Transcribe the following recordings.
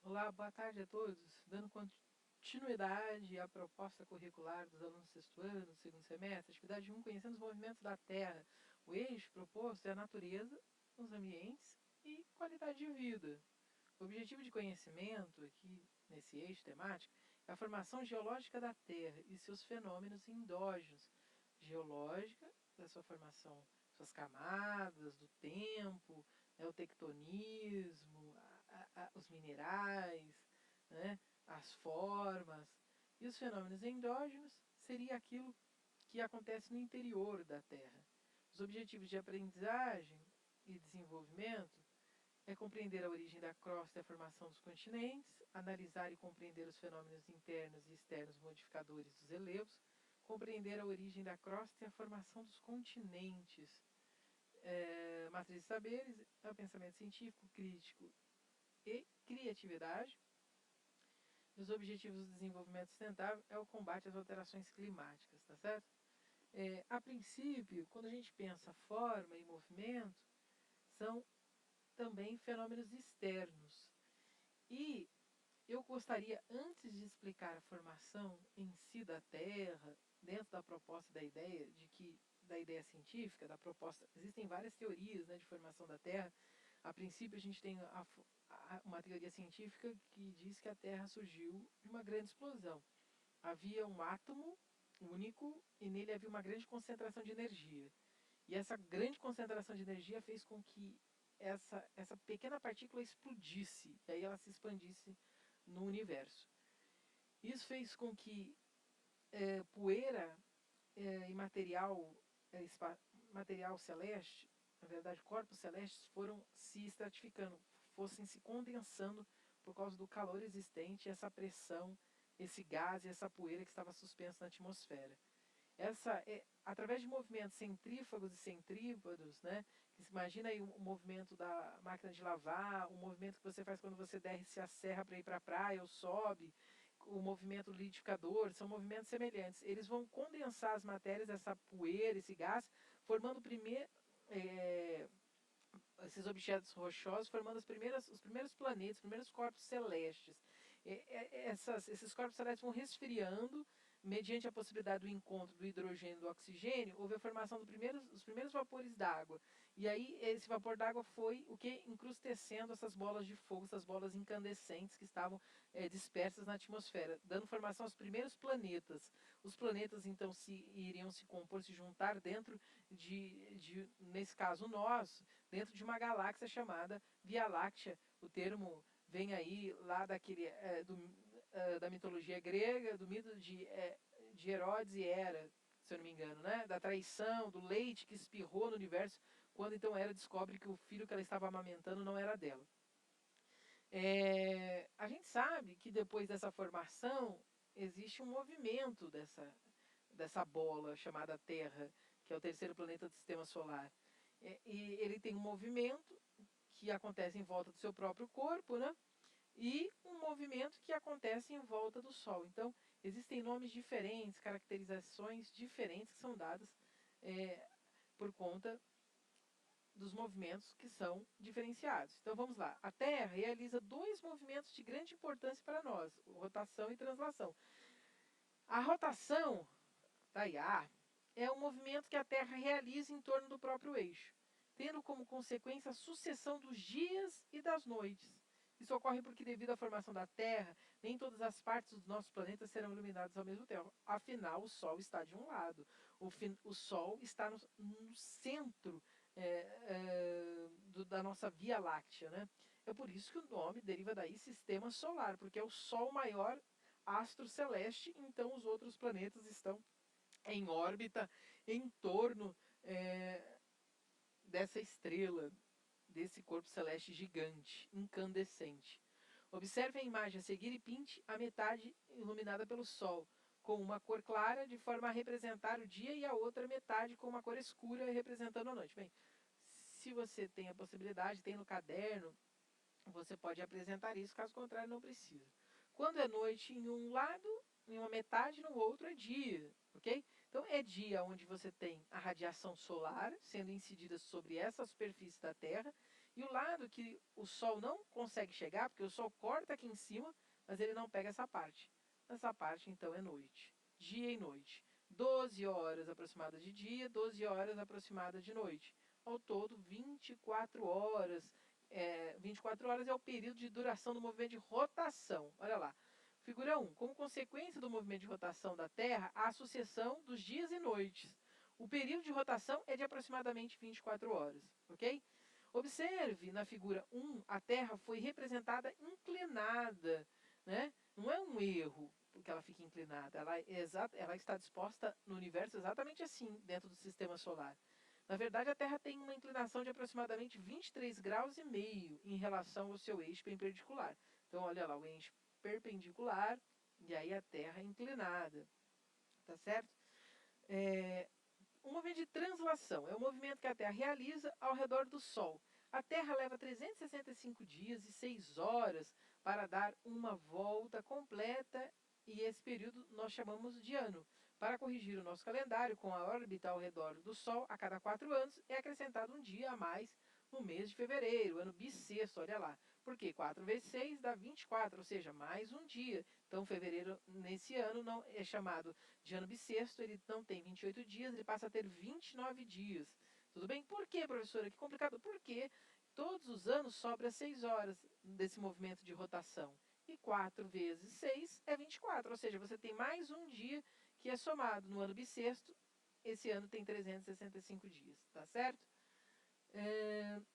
Olá, boa tarde a todos. Dando continuidade à proposta curricular dos alunos do sexto ano, do segundo semestre, atividade 1, conhecendo os movimentos da Terra. O eixo proposto é a natureza, os ambientes e qualidade de vida. O objetivo de conhecimento aqui nesse eixo temático é a formação geológica da Terra e seus fenômenos endógenos. Geológica, da sua formação, suas camadas, do tempo, o tectonismo, os minerais, né, as formas. E os fenômenos endógenos seria aquilo que acontece no interior da Terra. Os objetivos de aprendizagem e desenvolvimento é compreender a origem da crosta e a formação dos continentes, analisar e compreender os fenômenos internos e externos modificadores dos relevos, compreender a origem da crosta e a formação dos continentes. Matriz de saberes é o pensamento científico, crítico e criatividade. E os objetivos do desenvolvimento sustentável é o combate às alterações climáticas, tá certo? A princípio, quando a gente pensa forma e movimento, são também fenômenos externos. E eu gostaria, antes de explicar a formação em si da Terra, dentro da proposta da ideia da ideia científica, da proposta, existem várias teorias, né, de formação da Terra. A princípio a gente tem uma teoria científica que diz que a Terra surgiu de uma grande explosão. Havia um átomo único e nele havia uma grande concentração de energia. E essa grande concentração de energia fez com que essa pequena partícula explodisse, e aí ela se expandisse no universo. Isso fez com que poeira e material celeste, na verdade corpos celestes, foram se estratificando, fossem se condensando por causa do calor existente, essa pressão, esse gás e essa poeira que estava suspensa na atmosfera. Através de movimentos centrífugos e centrípedos, né? Que se imagina aí o movimento da máquina de lavar, o movimento que você faz quando você desce a serra para ir para a praia ou sobe, o movimento do liquidificador, são movimentos semelhantes. Eles vão condensar as matérias, essa poeira, esse gás, formando esses objetos rochosos, formando os primeiros planetas, os primeiros corpos celestes. Esses corpos celestes vão resfriando, mediante a possibilidade do encontro do hidrogênio e do oxigênio, houve a formação dos primeiros vapores d'água. E aí esse vapor d'água foi o que encrustecendo essas bolas de fogo, essas bolas incandescentes que estavam dispersas na atmosfera, dando formação aos primeiros planetas. Os planetas então iriam se compor, se juntar dentro nesse caso nosso, dentro de uma galáxia chamada Via Láctea. O termo vem aí lá da mitologia grega, do mito de Herodes e Hera, se eu não me engano, né? Da traição, do leite que espirrou no universo, quando então Hera descobre que o filho que ela estava amamentando não era dela. A gente sabe que depois dessa formação existe um movimento dessa bola chamada Terra, que é o terceiro planeta do sistema solar. E ele tem um movimento que acontece em volta do seu próprio corpo, né? E um movimento que acontece em volta do Sol. Então, existem nomes diferentes, caracterizações diferentes que são dadas por conta dos movimentos que são diferenciados. Então, vamos lá. A Terra realiza dois movimentos de grande importância para nós, rotação e translação. A rotação da IA é um movimento que a Terra realiza em torno do próprio eixo, tendo como consequência a sucessão dos dias e das noites. Isso ocorre porque, devido à formação da Terra, nem todas as partes do nosso planeta serão iluminadas ao mesmo tempo. Afinal, o Sol está de um lado. O Sol está no centro da nossa Via Láctea. Né? É por isso que o nome deriva daí Sistema Solar, porque é o Sol maior astro celeste, então os outros planetas estão em órbita em torno dessa estrela, desse corpo celeste gigante, incandescente. Observe a imagem a seguir e pinte a metade iluminada pelo Sol, com uma cor clara, de forma a representar o dia, e a outra metade com uma cor escura, representando a noite. Bem, se você tem a possibilidade, tem no caderno, você pode apresentar isso, caso contrário, não precisa. Quando é noite em um lado, em uma metade, no outro é dia, ok? Então é dia onde você tem a radiação solar sendo incidida sobre essa superfície da Terra, E o lado que o Sol não consegue chegar, porque o Sol corta aqui em cima, mas ele não pega essa parte. Essa parte, então, é noite. Dia e noite. 12 horas aproximadas de dia, 12 horas aproximadas de noite. Ao todo, 24 horas. 24 horas é o período de duração do movimento de rotação. Olha lá. Figura 1. Como consequência do movimento de rotação da Terra, há a sucessão dos dias e noites. O período de rotação é de aproximadamente 24 horas, ok? Observe na figura 1, a Terra foi representada inclinada, né? Não é um erro porque ela fica inclinada, ela está disposta no universo exatamente assim, dentro do sistema solar. Na verdade, a Terra tem uma inclinação de aproximadamente 23 graus e meio em relação ao seu eixo perpendicular. Então, olha lá, o eixo perpendicular e aí a Terra inclinada, tá certo? O movimento de translação é o movimento que a Terra realiza ao redor do Sol. A Terra leva 365 dias e 6 horas para dar uma volta completa e esse período nós chamamos de ano. Para corrigir o nosso calendário com a órbita ao redor do Sol, a cada 4 anos é acrescentado um dia a mais no mês de fevereiro, ano bissexto, olha lá. Porque 4 vezes 6 dá 24, ou seja, mais um dia. Então, fevereiro, nesse ano, não é chamado de ano bissexto, ele não tem 28 dias, ele passa a ter 29 dias. Tudo bem? Por que, professora? Que complicado. Porque todos os anos sobra 6 horas desse movimento de rotação. E 4 vezes 6 é 24, ou seja, você tem mais um dia que é somado no ano bissexto. Esse ano tem 365 dias, tá certo?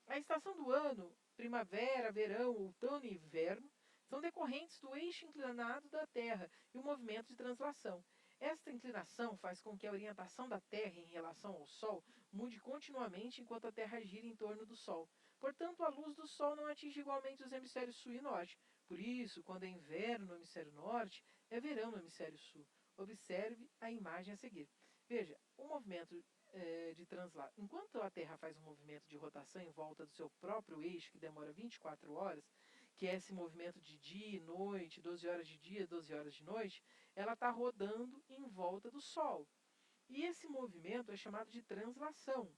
A estação do ano, primavera, verão, outono e inverno, são decorrentes do eixo inclinado da Terra e o movimento de translação. Esta inclinação faz com que a orientação da Terra em relação ao Sol mude continuamente enquanto a Terra gira em torno do Sol. Portanto, a luz do Sol não atinge igualmente os hemisférios sul e norte. Por isso, quando é inverno no hemisfério norte, é verão no hemisfério sul. Observe a imagem a seguir. Veja, o movimento de translação. Enquanto a Terra faz um movimento de rotação em volta do seu próprio eixo, que demora 24 horas, que é esse movimento de dia e noite, 12 horas de dia, 12 horas de noite, ela está rodando em volta do Sol. E esse movimento é chamado de translação.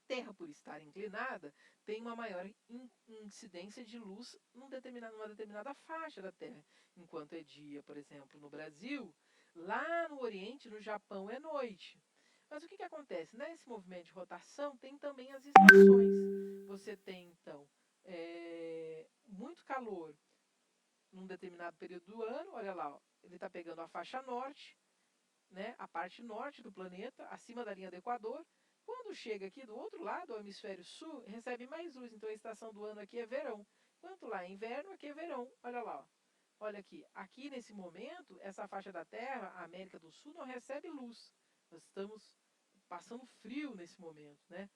Terra, por estar inclinada, tem uma maior incidência de luz numa determinada faixa da Terra. Enquanto é dia, por exemplo, no Brasil, lá no Oriente, no Japão, é noite. Mas o que acontece? Nesse movimento de rotação tem também as estações. Você tem, então, muito calor num determinado período do ano. Olha lá, ó, ele está pegando a faixa norte, né, a parte norte do planeta, acima da linha do Equador. Quando chega aqui do outro lado, o hemisfério sul, recebe mais luz. Então a estação do ano aqui é verão. Enquanto lá é inverno, aqui é verão. Olha lá, ó. Olha aqui. Aqui nesse momento, essa faixa da Terra, a América do Sul, não recebe luz. Nós estamos passando frio nesse momento, né?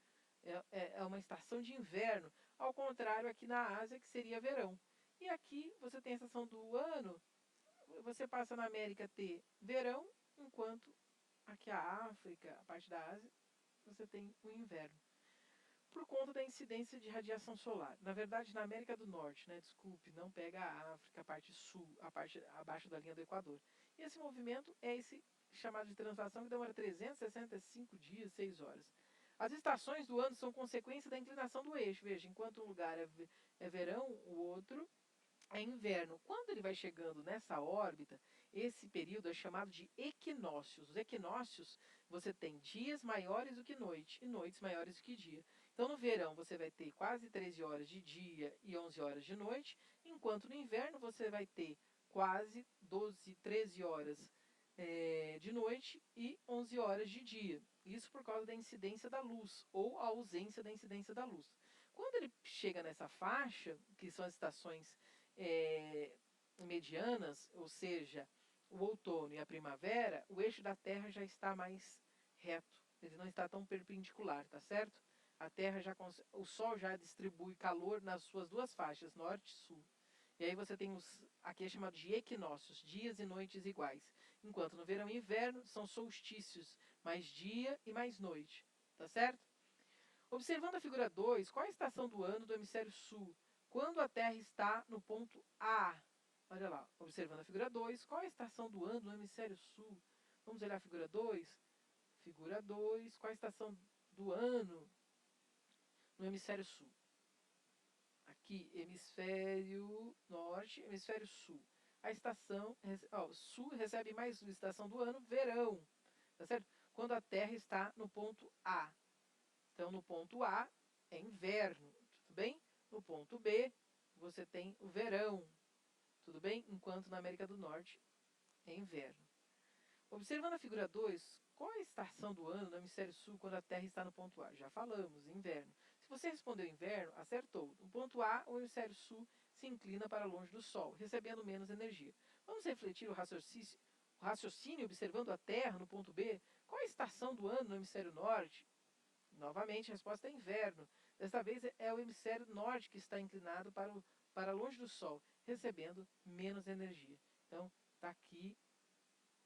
É uma estação de inverno. Ao contrário aqui na Ásia, que seria verão. E aqui você tem a estação do ano, você passa na América ter verão, enquanto aqui a África, a parte da Ásia, você tem o inverno. Por conta da incidência de radiação solar. Na verdade, na América do Norte, né? Desculpe, não pega a África, a parte sul, a parte abaixo da linha do Equador. E esse movimento é esse chamado de translação que demora 365 dias, 6 horas. As estações do ano são consequência da inclinação do eixo. Veja, enquanto um lugar é verão, o outro é inverno. Quando ele vai chegando nessa órbita, esse período é chamado de equinócios. Os equinócios, você tem dias maiores do que noite e noites maiores do que dia. Então, no verão, você vai ter quase 13 horas de dia e 11 horas de noite, enquanto no inverno você vai ter quase 12, 13 horas de noite e 11 horas de dia. Isso por causa da incidência da luz, ou a ausência da incidência da luz. Quando ele chega nessa faixa, que são as estações medianas, ou seja, o outono e a primavera, o eixo da Terra já está mais reto, ele não está tão perpendicular, tá certo? A Terra o Sol já distribui calor nas suas duas faixas, norte e sul. E aí você tem aqui é chamado de equinócios, dias e noites iguais. Enquanto no verão e inverno são solstícios, mais dia e mais noite, tá certo? Observando a figura 2, qual a estação do ano do hemisfério sul? Quando a Terra está no ponto A. Olha lá, observando a figura 2, qual a estação do ano no hemisfério sul? Vamos olhar a figura 2. Figura 2, qual a estação do ano no hemisfério sul? aqui, hemisfério norte, hemisfério sul. A estação, sul recebe mais estação do ano, verão, tá certo? Quando a Terra está no ponto A. Então, no ponto A é inverno, tudo bem? No ponto B, você tem o verão, tudo bem? Enquanto na América do Norte é inverno. Observando a figura 2, qual é a estação do ano no hemisfério sul quando a Terra está no ponto A? Já falamos, inverno. Se você respondeu inverno, acertou. No ponto A, o hemisfério sul se inclina para longe do Sol, recebendo menos energia. Vamos refletir o raciocínio observando a Terra no ponto B? Qual é a estação do ano no hemisfério norte? Novamente, a resposta é inverno. Desta vez é o hemisfério norte que está inclinado para longe do Sol, recebendo menos energia. Então, está aqui,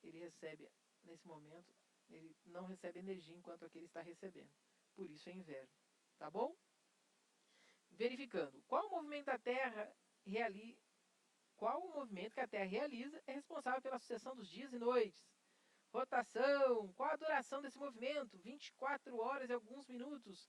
ele recebe, nesse momento, ele não recebe energia enquanto aquele está recebendo. Por isso é inverno. Tá bom? Verificando. Qual o movimento que a Terra realiza é responsável pela sucessão dos dias e noites? Rotação. Qual a duração desse movimento? 24 horas e alguns minutos.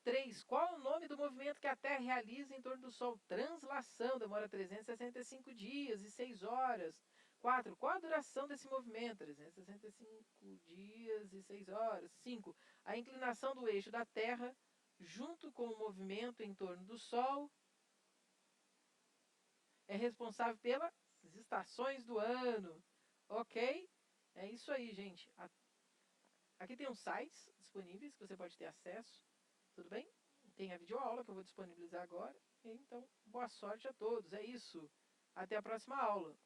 3. Qual o nome do movimento que a Terra realiza em torno do Sol? Translação. Demora 365 dias e 6 horas. 4. Qual a duração desse movimento? 365 dias e 6 horas. 5. A inclinação do eixo da Terra junto com o movimento em torno do Sol é responsável pelas estações do ano. Ok? É isso aí, gente. Aqui tem uns sites disponíveis que você pode ter acesso. Tudo bem? Tem a videoaula que eu vou disponibilizar agora. Então, boa sorte a todos. É isso. Até a próxima aula.